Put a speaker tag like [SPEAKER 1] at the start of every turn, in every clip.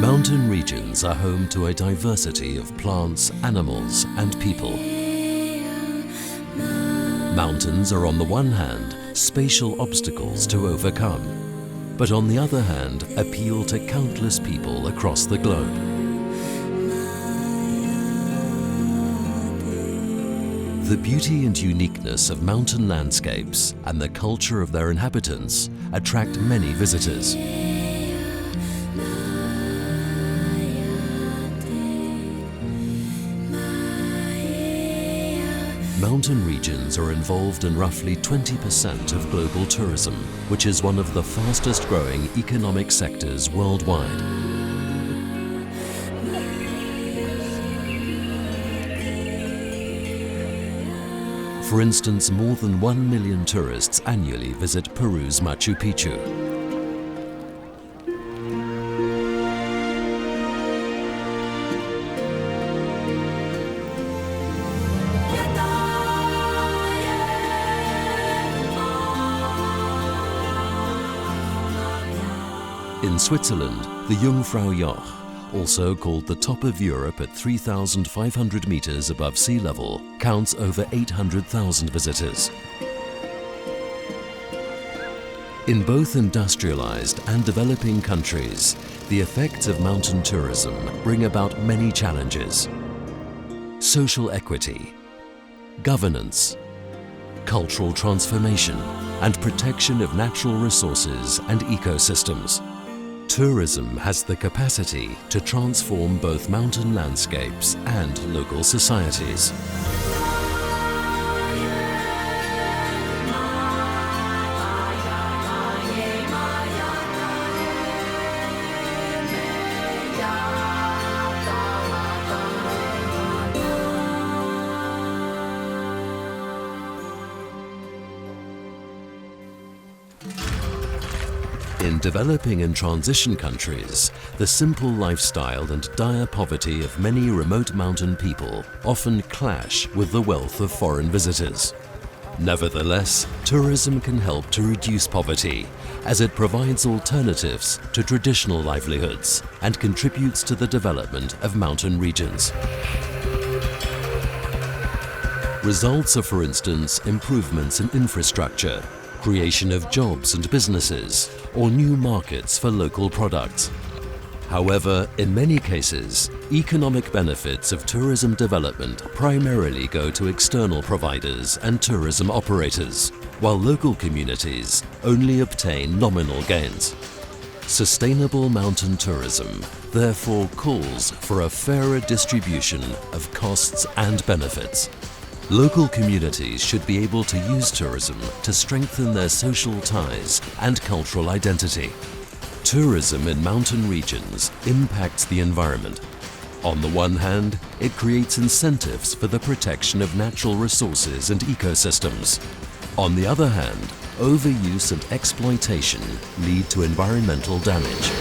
[SPEAKER 1] Mountain regions are home to a diversity of plants, animals and people. Mountains are on the one hand spatial obstacles to overcome, but on the other hand appeal to countless people across the globe. The beauty and uniqueness of mountain landscapes and the culture of their inhabitants attract many visitors. Mountain regions are involved in roughly 20% of global tourism, which is one of the fastest growing economic sectors worldwide. For instance, more than 1 million tourists annually visit Peru's Machu Picchu. In Switzerland, the Jungfraujoch, also called the top of Europe at 3,500 meters above sea level, counts over 800,000 visitors. In both industrialized and developing countries, the effects of mountain tourism bring about many challenges: social equity, governance, cultural transformation, and protection of natural resources and ecosystems. Tourism has the capacity to transform both mountain landscapes and local societies. In developing and transition countries, the simple lifestyle and dire poverty of many remote mountain people often clash with the wealth of foreign visitors. Nevertheless, tourism can help to reduce poverty, as it provides alternatives to traditional livelihoods and contributes to the development of mountain regions. Results are, for instance, improvements in infrastructure, creation of jobs and businesses, or new markets for local products. However, in many cases, economic benefits of tourism development primarily go to external providers and tourism operators, while local communities only obtain nominal gains. Sustainable mountain tourism therefore calls for a fairer distribution of costs and benefits. Local communities should be able to use tourism to strengthen their social ties and cultural identity. Tourism in mountain regions impacts the environment. On the one hand, it creates incentives for the protection of natural resources and ecosystems. On the other hand, overuse and exploitation lead to environmental damage.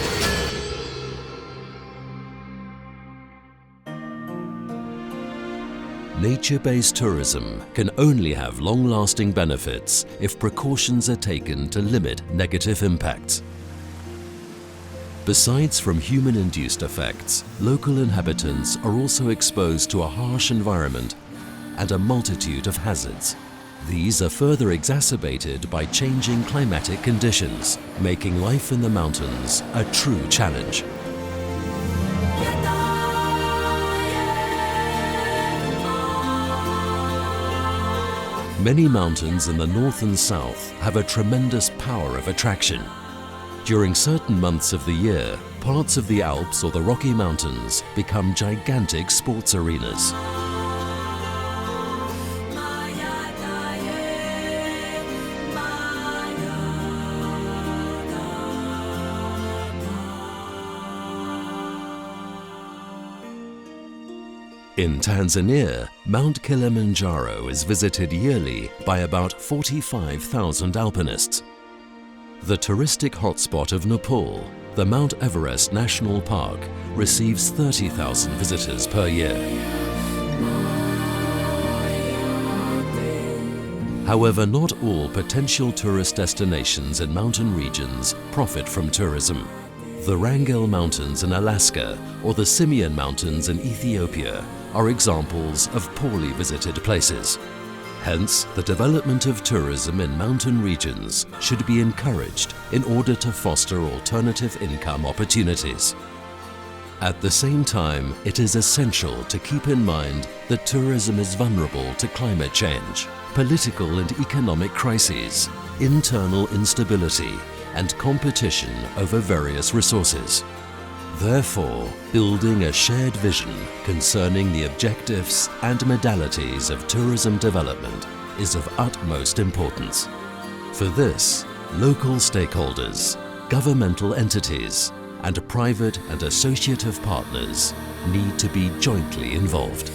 [SPEAKER 1] Nature-based tourism can only have long-lasting benefits if precautions are taken to limit negative impacts. Besides from human-induced effects, local inhabitants are also exposed to a harsh environment and a multitude of hazards. These are further exacerbated by changing climatic conditions, making life in the mountains a true challenge. Many mountains in the north and south have a tremendous power of attraction. During certain months of the year, parts of the Alps or the Rocky Mountains become gigantic sports arenas. In Tanzania, Mount Kilimanjaro is visited yearly by about 45,000 alpinists. The touristic hotspot of Nepal, the Mount Everest National Park, receives 30,000 visitors per year. However, not all potential tourist destinations in mountain regions profit from tourism. The Wrangell Mountains in Alaska or the Simien Mountains in Ethiopia are examples of poorly visited places. Hence, the development of tourism in mountain regions should be encouraged in order to foster alternative income opportunities. At the same time, it is essential to keep in mind that tourism is vulnerable to climate change, political and economic crises, internal instability, and competition over various resources. Therefore, building a shared vision concerning the objectives and modalities of tourism development is of utmost importance. For this, local stakeholders, governmental entities, and private and associative partners need to be jointly involved.